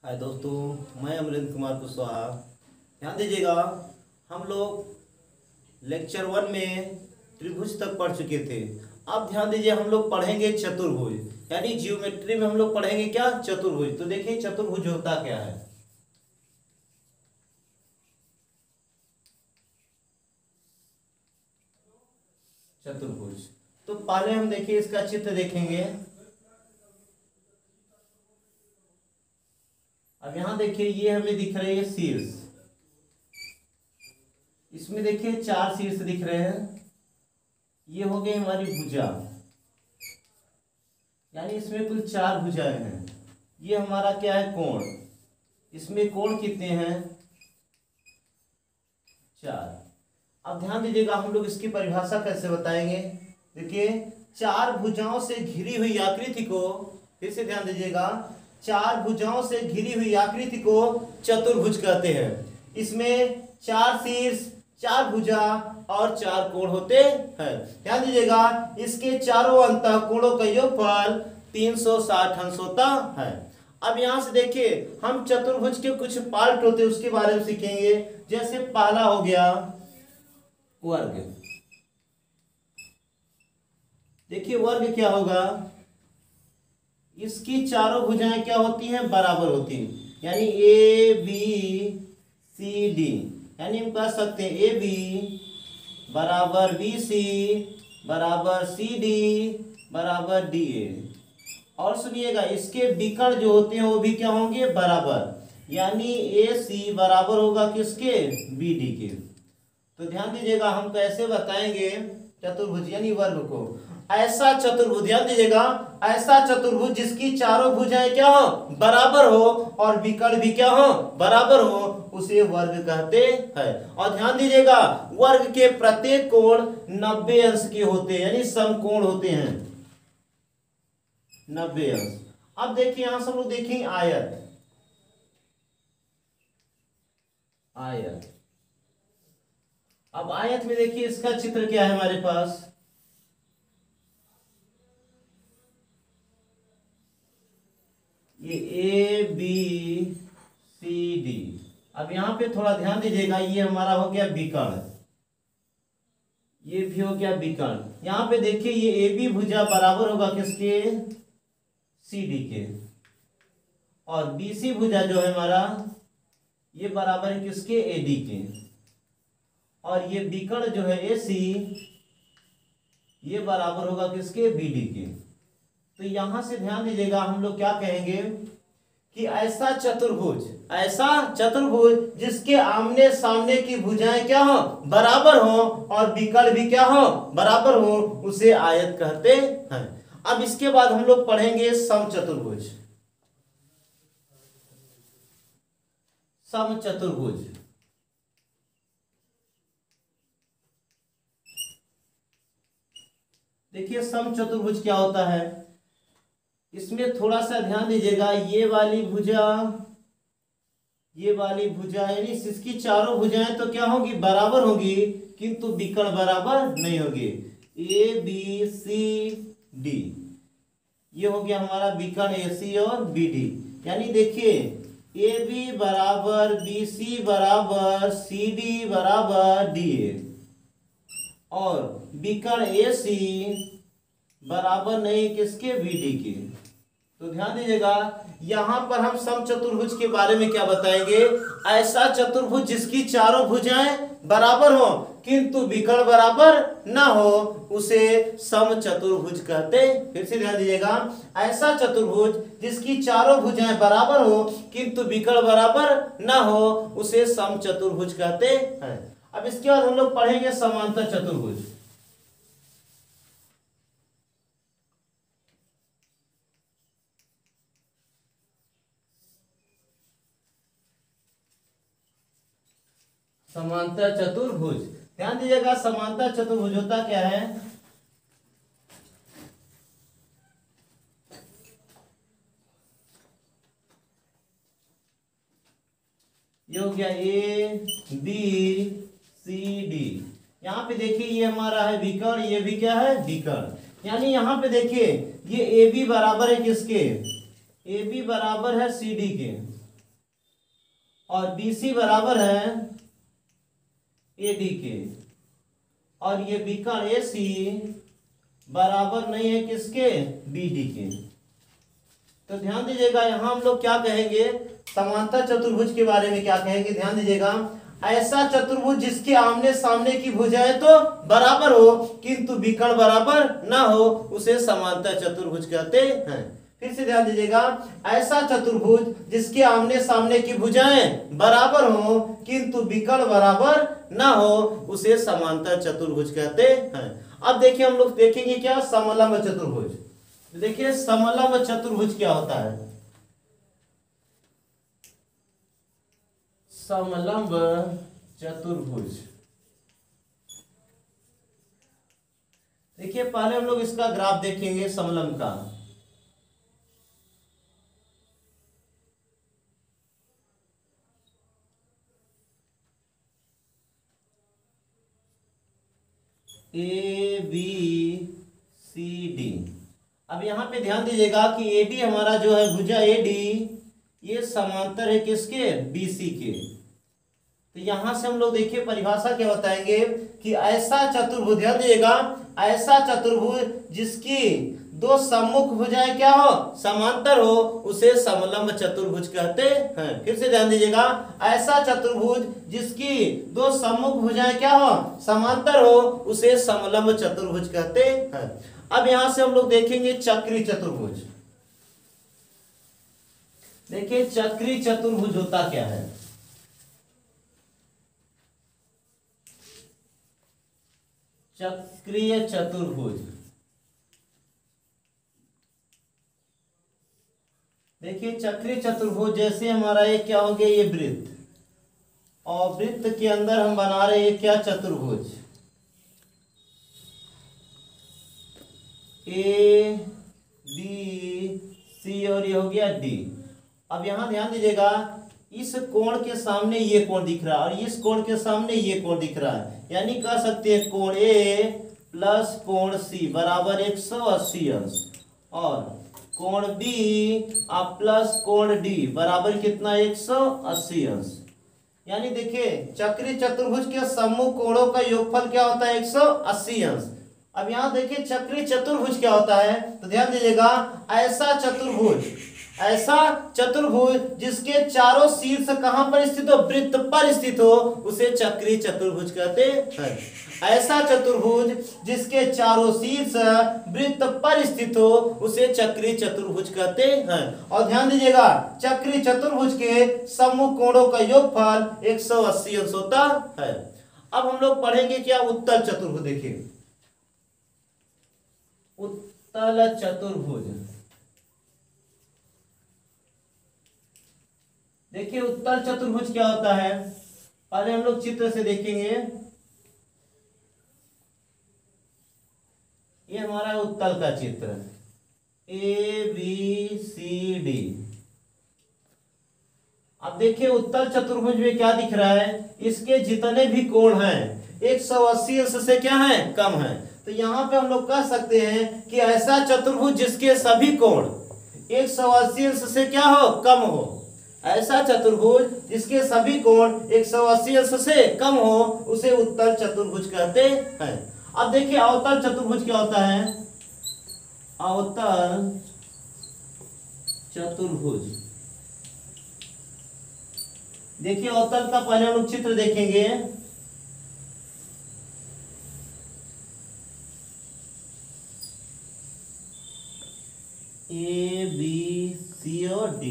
हाय दोस्तों, मैं अमरेंद्र कुमार कुशवाहा। ध्यान दीजिएगा, हम लोग लेक्चर 1 में त्रिभुज तक पढ़ चुके थे। अब ध्यान दीजिए, हम लोग पढ़ेंगे चतुर्भुज, यानी जियोमेट्री में हम लोग पढ़ेंगे क्या, चतुर्भुज। तो देखिए चतुर्भुज होता क्या है। चतुर्भुज तो पहले हम देखिए इसका चित्र देखेंगे। अब यहां देखिए, ये हमें दिख रहे हैं शीर्ष। इसमें देखिए 4 शीर्ष दिख रहे हैं। ये हो गई हमारी भुजा, यानी इसमें कुल 4 भुजाएं हैं। ये हमारा क्या है, कोण। इसमें कोण कितने हैं, 4। अब ध्यान दीजिएगा, हम लोग इसकी परिभाषा कैसे बताएंगे। देखिए, 4 भुजाओं से घिरी हुई आकृति को, फिर से ध्यान दीजिएगा, 4 भुजाओं से घिरी हुई आकृति को चतुर्भुज कहते हैं। इसमें 4 शीर्ष, 4 भुजा और 4 कोण होते हैं। ध्यान दीजिएगा, इसके चारों अंतःकोणों का योगफल 360 अंश होता है। अब यहां से देखिए, हम चतुर्भुज के कुछ पार्ट होते हैं, उसके बारे में सीखेंगे। जैसे पहला हो गया वर्ग। देखिए वर्ग क्या होगा, इसकी चारों भुजाएं क्या होती हैं, बराबर होती हैं। यानी ए बी सी डी, यानी हम कह सकते हैं ए बी बराबर बी सी बराबर सी डी बराबर डी ए। और सुनिएगा, इसके विकर्ण जो होते हैं वो भी क्या होंगे, बराबर। यानी ए सी बराबर होगा किसके, बी डी के। तो ध्यान दीजिएगा, हम कैसे बताएंगे चतुर्भुज यानी वर्ग को। ऐसा चतुर्भुज, ध्यान दीजिएगा, ऐसा चतुर्भुज जिसकी चारों भुजाएं क्या हो, बराबर हो, और विकर्ण भी क्या हो, बराबर हो, उसे वर्ग कहते हैं। और ध्यान दीजिएगा, वर्ग के प्रत्येक कोण 90 अंश के होते हैं, यानी समकोण होते हैं 90 अंश। अब देखिए यहां से हम लोग देखेंगे आयत। आयत, अब आयत में देखिए इसका चित्र क्या है हमारे पास। ये ए बी सी डी। अब यहां पे थोड़ा ध्यान दीजिएगा, ये हमारा हो गया विकर्ण, ये भी हो गया विकर्ण। यहां पे देखिए, ये ए बी भुजा बराबर होगा किसके, सी डी के। और बी सी भुजा जो है हमारा, ये बराबर है किसके, ए डी के। और ये विकर्ण जो है ए सी, ये बराबर होगा किसके, बी डी के। तो यहां से ध्यान दीजिएगा, हम लोग क्या कहेंगे कि ऐसा चतुर्भुज जिसके आमने सामने की भुजाएं क्या हो, बराबर हो, और विकर्ण भी क्या हो, बराबर हो, उसे आयत कहते हैं। अब इसके बाद हम लोग पढ़ेंगे समचतुर्भुज। समचतुर्भुज, देखिए समचतुर्भुज क्या होता है। इसमें थोड़ा सा ध्यान दीजिएगा, ये वाली भुजा यानी इसकी चारों भुजाएं तो क्या होगी, बराबर होगी, किंतु विकर्ण बराबर नहीं होगी। ए बी सी डी, ये हो गया हमारा विकर्ण ए सी और बी डी। यानी देखिए, ए बी बराबर बी सी बराबर सी डी बराबर डी ए, और विकर्ण ए सी बराबर नहीं किसके, बी डी के। तो ध्यान दीजिएगा, यहां पर हम समचतुर्भुज के बारे में क्या बताएंगे। ऐसा चतुर्भुज जिसकी चारों भुजाएं बराबर हो किंतु विकर्ण बराबर ना हो, उसे समचतुर्भुज कहते। फिर से ध्यान दीजिएगा, ऐसा चतुर्भुज जिसकी चारों भुजाएं बराबर हो किंतु विकर्ण बराबर ना हो, उसे समचतुर्भुज कहते हैं। अब इसके बाद हम लोग पढ़ेंगे समांतर चतुर्भुज। समांतर चतुर्भुज, ध्यान दीजिएगा, समांतर चतुर्भुज होता क्या है। ये हो गया ए बी सी डी। यहां पे देखिए, ये हमारा है विकर्ण, ये भी क्या है, विकर्ण। यानी यहां पे देखिए, ये ए बी बराबर है किसके, ए बी बराबर है सी डी के। और BC बराबर है AD के, और ये विकर्ण AC बराबर नहीं है किसके, BD के। तो ध्यान दीजिएगा यहां हम लोग क्या कहेंगे, समांतर चतुर्भुज के बारे में क्या कहेंगे, ध्यान दीजिएगा, ऐसा चतुर्भुज जिसके आमने सामने की भुजाएं तो बराबर हो किंतु विकर्ण बराबर ना हो, उसे समांतर चतुर्भुज कहते हैं। फिर से ध्यान दीजिएगा, ऐसा चतुर्भुज जिसके आमने सामने की भुजाएं बराबर हो किंतु विकर्ण बराबर ना हो, उसे समांतर चतुर्भुज कहते हैं। अब देखिए हम लोग देखेंगे क्या, समलंब चतुर्भुज। देखिए समलंब चतुर्भुज क्या होता है, समलंब चतुर्भुज। देखिए पहले हम लोग इसका ग्राफ देखेंगे समलंब का। ABCD। अब यहां पे ध्यान दीजिएगा कि AD हमारा जो है भुजा AD ये समांतर है किसके, BC के। तो यहां से हम लोग देखिए परिभाषा क्या बताएंगे कि ऐसा चतुर्भुज, ध्यान दीजिएगा, ऐसा चतुर्भुज जिसकी दो सम्मुख भुजाएं क्या हो, समांतर हो, उसे समलंब चतुर्भुज कहते हैं। फिर से ध्यान दीजिएगा, ऐसा चतुर्भुज जिसकी दो सम्मुख भुजाएं क्या हो, समांतर हो, उसे समलंब चतुर्भुज कहते हैं। अब यहां से हम लोग देखेंगे चक्री चतुर्भुज। देखिए चक्री चतुर्भुज होता क्या है, चक्रीय चतुर्भुज। देखिए चक्रीय चतुर्भुज जैसे हमारा ये क्या हो गया, ये वृत्त, और वृत्त के अंदर हम बना रहे हैं क्या, चतुर्भुज ABC और ये हो गया D। अब यहां ध्यान दीजिएगा, इस कोण के सामने ये कोण दिख रहा है और इस कोण के सामने ये कोण दिख रहा है, यानी कह सकते हैं कोण A प्लस कोण C बराबर 180 अंश, और कोण B प्लस कोण D बराबर कितना, 180 अंश। यानी देखिए चक्री चतुर्भुज के सम्मुख कोणों का योगफल क्या होता है, 180 अंश। अब यहां देखिए चक्री चतुर्भुज क्या होता है, तो ध्यान दीजिएगा, ऐसा चतुर्भुज, ऐसा चतुर्भुज जिसके चारों शीर्ष कहां पर स्थित हो, वृत्त पर स्थित हो, उसे चक्री चतुर्भुज कहते हैं। ऐसा चतुर्भुज जिसके चारों शीर्ष वृत्त पर स्थित हो, उसे चक्री चतुर्भुज कहते हैं। और ध्यान दीजिएगा, चक्री चतुर्भुज के सम्मुख कोणों का योगफल 180 अंश होता है। अब हम लोग पढ़ेंगे क्या, उत्तल चतुर्भुज। देखिए उत्तल चतुर्भुज, देखिए उत्तल चतुर्भुज क्या होता है, पहले हम लोग चित्र से देखेंगे। ये हमारा उत्तल का चित्र ABCD। अब देखिए उत्तल चतुर्भुज में क्या दिख रहा है, इसके जितने भी कोण हैं 180 अंश से क्या है, कम है। तो यहां पे हम लोग कह सकते हैं कि ऐसा चतुर्भुज जिसके सभी कोण 180 अंश से क्या हो, कम हो, ऐसा चतुर्भुज जिसके सभी कोण 180 अंश से कम हो, उसे उत्तल चतुर्भुज कहते हैं। अब देखिए अवतल चतुर्भुज क्या होता है, अवतल चतुर्भुज। देखिए अवतल का पहले हम लोग चित्र देखेंगे। ABC और D।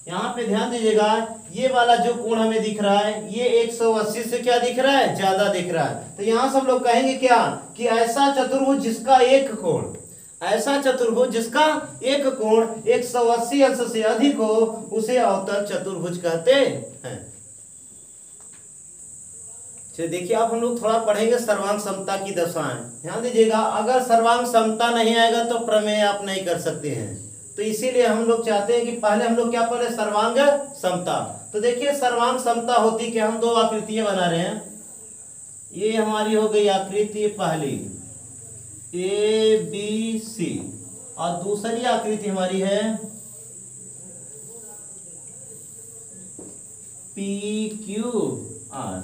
यहाँ पे ध्यान दीजिएगा, ये वाला जो कोण हमें दिख रहा है ये 180 से क्या दिख रहा है, ज्यादा दिख रहा है। तो यहाँ से हम लोग कहेंगे क्या, कि ऐसा चतुर्भुज जिसका एक कोण, ऐसा चतुर्भुज जिसका एक कोण 180 अंश से अधिक हो, उसे अवतल चतुर्भुज कहते हैं। चलिए देखिए अब हम लोग थोड़ा पढ़ेंगे सर्वांग समता की दशाएं। ध्यान दीजिएगा, अगर सर्वांग समता नहीं आएगा तो प्रमेय आप नहीं कर सकते हैं, तो इसीलिए हम लोग चाहते हैं कि पहले हम लोग क्या पढ़े, सर्वांग समता। तो देखिए सर्वांग समता होती कि हम दो आकृतियां बना रहे हैं। ये हमारी हो गई आकृति पहली ABC, और दूसरी आकृति हमारी है PQR।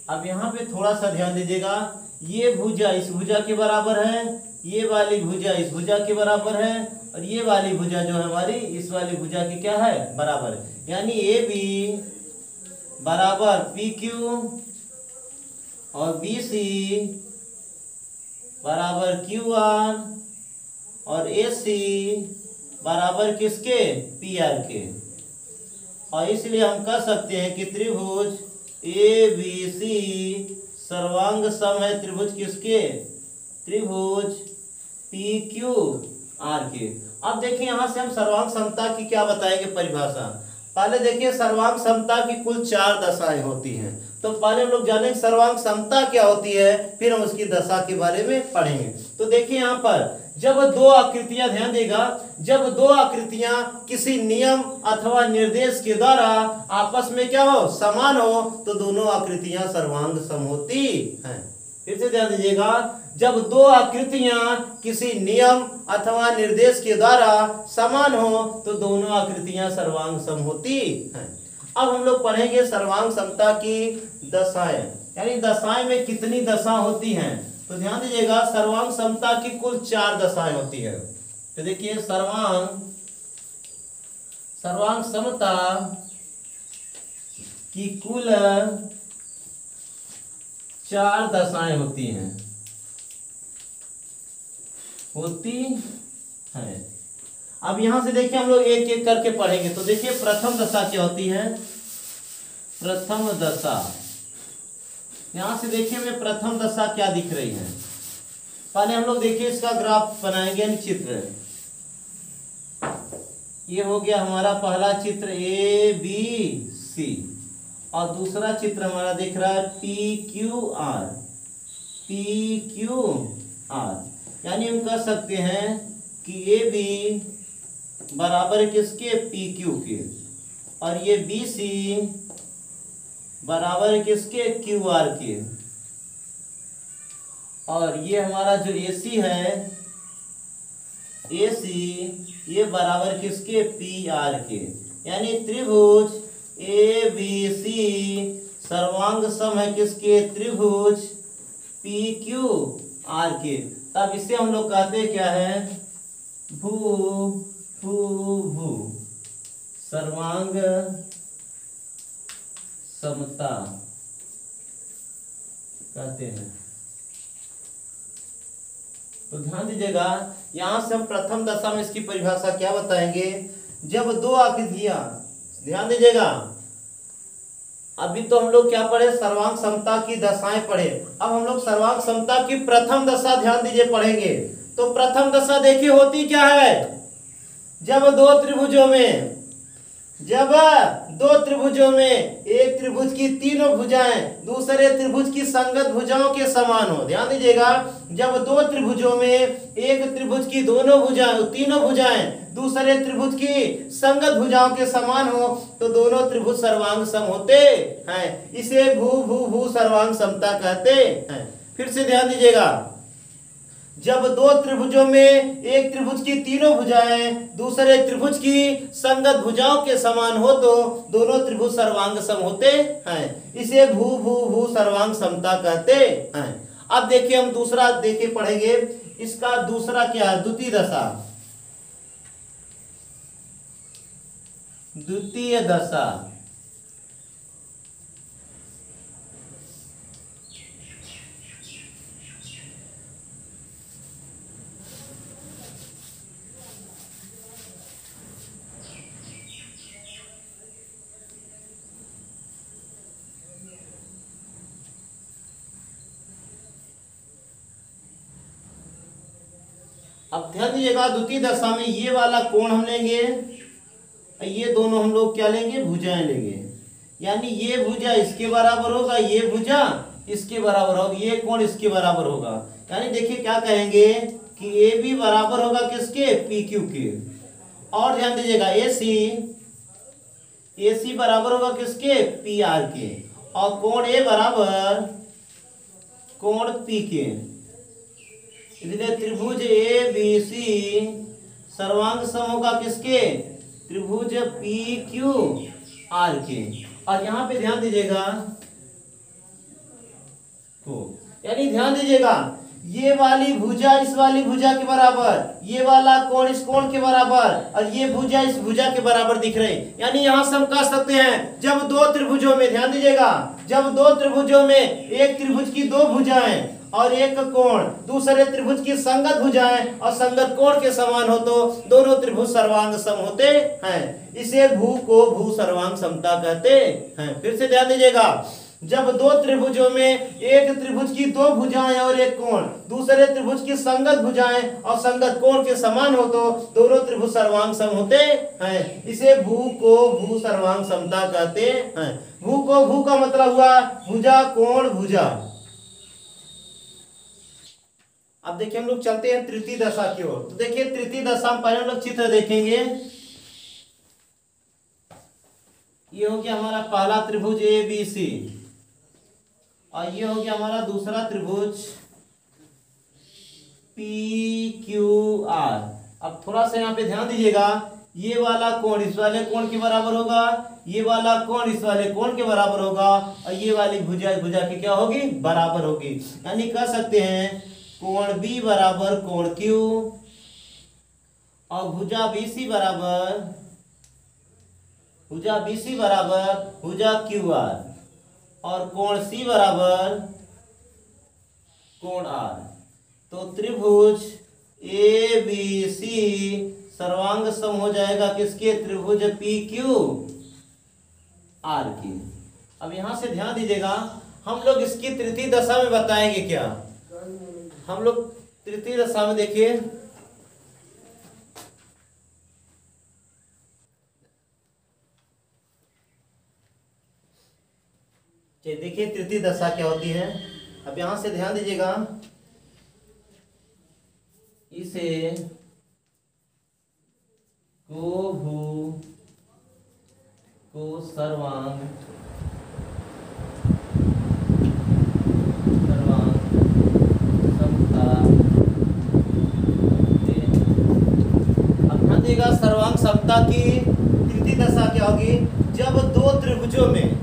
अब यहाँ पे थोड़ा सा ध्यान दीजिएगा, ये भुजा इस भुजा के बराबर है, ये वाली भुजा इस भुजा के बराबर है, और ये वाली भुजा जो है हमारी इस वाली भुजा की क्या है, बराबर है। यानी AB बराबर PQ और BC बराबर QR और AC बराबर किसके, PR के। और इसलिए हम कह सकते हैं कि त्रिभुज ABC सर्वांग सम है त्रिभुज किसके, त्रिभुज PQR के। अब देखिए यहां से हम सर्वांग समता की क्या बताएंगे परिभाषा। पहले देखिए सर्वांग समता की कुल 4 दशाएं होती हैं, तो पहले हम लोग जानेंगे सर्वांग समता क्या होती है, फिर हम उसकी दशा के बारे में पढ़ेंगे। तो देखिए यहाँ पर जब दो आकृतियां, ध्यान देगा, जब दो आकृतियां किसी नियम अथवा निर्देश के द्वारा आपस में क्या हो, समान हो, तो दोनों आकृतियां सर्वांग सम होती हैं। फिर से ध्यान दीजिएगा, जब दो आकृतियां किसी नियम अथवा निर्देश के द्वारा समान हो, तो दोनों आकृतियां सर्वांग सम होती हैं। अब हम लोग पढ़ेंगे सर्वांग समता की दशाएं, यानी दशाएं में कितनी दशा होती हैं। तो ध्यान दीजिएगा, सर्वांग समता की कुल 4 दशाएं होती है। तो देखिए सर्वांग समता की कुल 4 दशाएं होती हैं, अब यहां से देखिए हम लोग एक एक करके पढ़ेंगे। तो देखिए प्रथम दशा क्या होती है, प्रथम दशा, यहां से देखिए हमें प्रथम दशा क्या दिख रही है। पहले हम लोग देखिए इसका ग्राफ बनाएंगे, चित्र। ये हो गया हमारा पहला चित्र ABC, और दूसरा चित्र हमारा दिख रहा है PQR। यानी हम कह सकते हैं कि AB बराबर किसके, PQ के, और ये BC बराबर किसके, QR के, और ये हमारा जो AC है, AC ये बराबर किसके, PR के। यानी त्रिभुज ABC सर्वांग सम है किसके, त्रिभुज PQR के। तब इससे हम लोग कहते हैं क्या है, भू सर्वांग समता कहते हैं। तो ध्यान दीजिएगा, यहां से हम प्रथम दशा में इसकी परिभाषा क्या बताएंगे। जब दो आकृतियां, ध्यान दीजिएगा, अभी तो हम लोग क्या पढ़े, सर्वांग समता की दशाएं पढ़े। अब हम लोग सर्वांग समता की प्रथम दशा ध्यान दीजिए पढ़ेंगे। तो प्रथम दशा देखिए होती क्या है, जब दो त्रिभुजों में एक त्रिभुज की तीनों भुजाएं दूसरे त्रिभुज की संगत भुजाओं के समान हो। ध्यान दीजिएगा, जब दो त्रिभुजों में एक त्रिभुज की तीनों भुजाएं दूसरे त्रिभुज की संगत भुजाओं के समान हो, तो दोनों त्रिभुज सर्वांग सम होते हैं। इसे भू सर्वांग समता कहते हैं। फिर से ध्यान दीजिएगा, जब दो त्रिभुजों में एक त्रिभुज की तीनों भुजाएं दूसरे त्रिभुज की संगत भुजाओं के समान हो, तो दोनों त्रिभुज सर्वांग सम होते हैं। इसे भू सर्वांग समता कहते हैं। अब देखिए हम दूसरा देखिए पढ़ेंगे, इसका दूसरा क्या है, द्वितीय दशा। अब ध्यान दीजिएगा, द्वितीय दशा में ये वाला कोण हम लेंगे, ये दोनों हम लोग क्या लेंगे, भुजाएं लेंगे। यानी ये भुजा इसके बराबर होगा, ये भुजा इसके बराबर होगा, ये कोण इसके बराबर होगा। यानी देखिए क्या कहेंगे कि AB बराबर होगा किसके, PQ के। और ध्यान दीजिएगा AC बराबर होगा किसके, PR के, और कोण A बराबर कोण P के। इसलिए त्रिभुज ABC सर्वांग सम होगा किसके, त्रिभुज PQR आर के। और यहाँ पे ध्यान दीजिएगा यानी ध्यान दीजिएगा ये वाली भुजा इस वाली भुजा के बराबर, ये वाला कोण इस कोण के बराबर, और ये भुजा इस भुजा के बराबर दिख रहे हैं। यानी यहां से हम कह सकते हैं जब दो त्रिभुजों में, ध्यान दीजिएगा, जब दो त्रिभुजों में एक त्रिभुज की दो भुजाएं और एक कोण दूसरे त्रिभुज की संगत भुजाएं और संगत कोण के समान हो तो दोनों त्रिभुज सर्वांग सम होते हैं। इसे भू को भू सर्वांग समता कहते हैं। फिर से ध्यान दीजिएगा, जब दो त्रिभुजों में एक त्रिभुज की दो भुजाएं और एक कोण दूसरे त्रिभुज की संगत भुजाएं और संगत कोण के समान हो तो दोनों त्रिभुज सर्वांग सम होते हैं। इसे भू को भू सर्वांग समता कहते हैं। भू को भू का मतलब हुआ भुजा कोण भुजा। अब देखिए हम लोग चलते हैं तृतीय दशा की ओर। तो देखिए तृतीय दशा में पहले हम लोग चित्र देखेंगे। ये हो गया हमारा पहला त्रिभुज ए बी सी, और ये हो गया हमारा दूसरा त्रिभुज पी क्यू आर। अब थोड़ा सा यहाँ पे ध्यान दीजिएगा, ये वाला कोण इस वाले कोण के बराबर होगा, ये वाला कोण इस वाले कोण के बराबर होगा, और ये वाली भुजा भुजा की क्या होगी, बराबर होगी। यानी कह सकते हैं कोण बी बराबर कोण क्यू, और भुजा बीसी बराबर भुजा क्यू आर, और कोण सी बराबर कोण आर। तो त्रिभुज ए बी सी सर्वांग सम हो जाएगा किसके, त्रिभुज पी क्यू आर की। अब यहां से ध्यान दीजिएगा, हम लोग इसकी तृतीय दशा में बताएंगे क्या। हम लोग तृतीय दशा में देखिए, देखिए तृतीय दशा क्या होती है। अब यहां से ध्यान दीजिएगा, इसे को भू को सर्वांग समता। अब ध्यान दीजिएगा सर्वांग समता की तृतीय दशा क्या होगी, जब दो त्रिभुजों में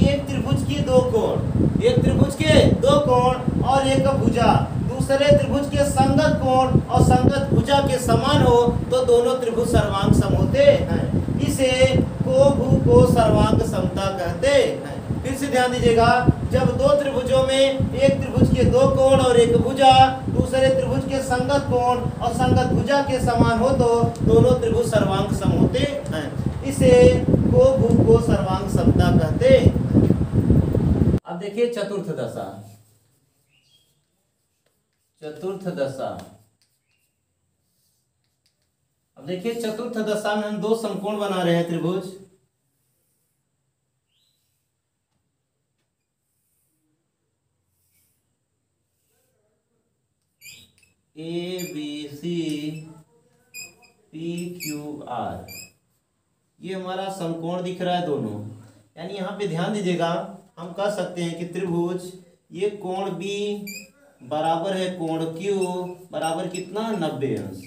एक त्रिभुज की दो कोण, एक त्रिभुज के दो कोण और एक भुजा दूसरे त्रिभुज के संगत कोण और संगत भुजा के समान हो तो दोनों त्रिभुज सर्वांग सम होते हैं। इसे को भू को सर्वांग समता कहते हैं। फिर से ध्यान दीजिएगा, जब दो त्रिभुजों में एक त्रिभुज के दो कोण और एक भुजा दूसरे त्रिभुज के संगत कोण और संगत भुजा के समान हो तो दोनों त्रिभुज सर्वांग सम होते हैं। इसे को भू को सर्वांग समता कहते हैं। अब देखिए चतुर्थ दशा। अब देखिए चतुर्थ दशा में हम दो समकोण बना रहे हैं त्रिभुज A B C P Q R. ये हमारा समकोण दिख रहा है दोनों। यानी यहाँ पे ध्यान दीजिएगा, हम कह सकते हैं कि त्रिभुज ये कोण बी बराबर है कोण क्यू बराबर कितना, 90 अंश।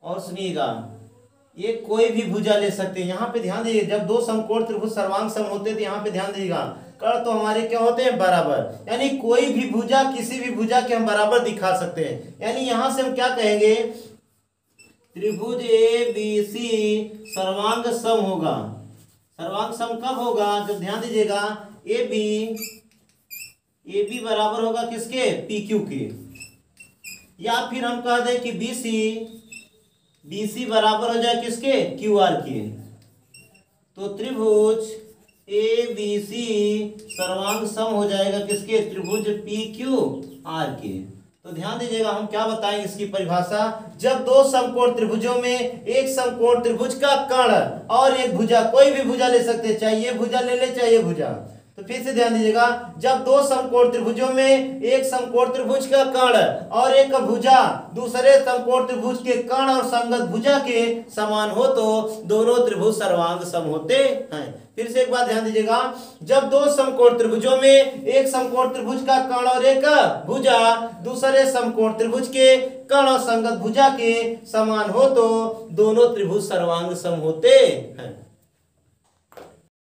और सुनिएगा, ये कोई भी भुजा ले सकते हैं। यहाँ पे ध्यान दीजिए, जब दो समकोण त्रिभुज सर्वांग सम होते हैं तो यहाँ पे ध्यान दीजिएगा कर्ण तो हमारे क्या होते हैं, बराबर। यानी कोई भी भुजा किसी भी भुजा के हम बराबर दिखा सकते हैं। यानी यहाँ से हम क्या कहेंगे, त्रिभुज ए बी सी सर्वांग सम होगा। सर्वांग सम कब होगा, जब ध्यान दीजिएगा ए बी बराबर होगा किसके, पी क्यू के। या फिर हम कह दें कि बी सी बराबर हो जाए किसके, क्यू आर के। तो त्रिभुज ए बी सी सर्वांग सम हो जाएगा किसके, त्रिभुज पी क्यू आर के। तो ध्यान दीजिएगा, हम क्या बताएंगे इसकी परिभाषा, जब दो समकोण त्रिभुजों में एक समकोण त्रिभुज का कर्ण और एक भुजा, कोई भी भुजा ले सकते हैं, चाहे ये भुजा ले ले चाहे ये भुजा, तो फिर से ध्यान दीजिएगा, जब दो समकोण त्रिभुजों में एक समकोण त्रिभुज का कर्ण और एक भुजा दूसरे समकोण त्रिभुज के कर्ण और संगत भुजा के समान हो तो दोनों त्रिभुज सर्वांग सम होते हैं। फिर से एक बात ध्यान दीजिएगा, जब दो समकोण त्रिभुजों में एक समकोण त्रिभुज का कर्ण और एक भुजा दूसरे समकोण त्रिभुज के कर्ण और संगत भुजा के समान हो तो दोनों त्रिभुज सर्वांग सम होते हैं।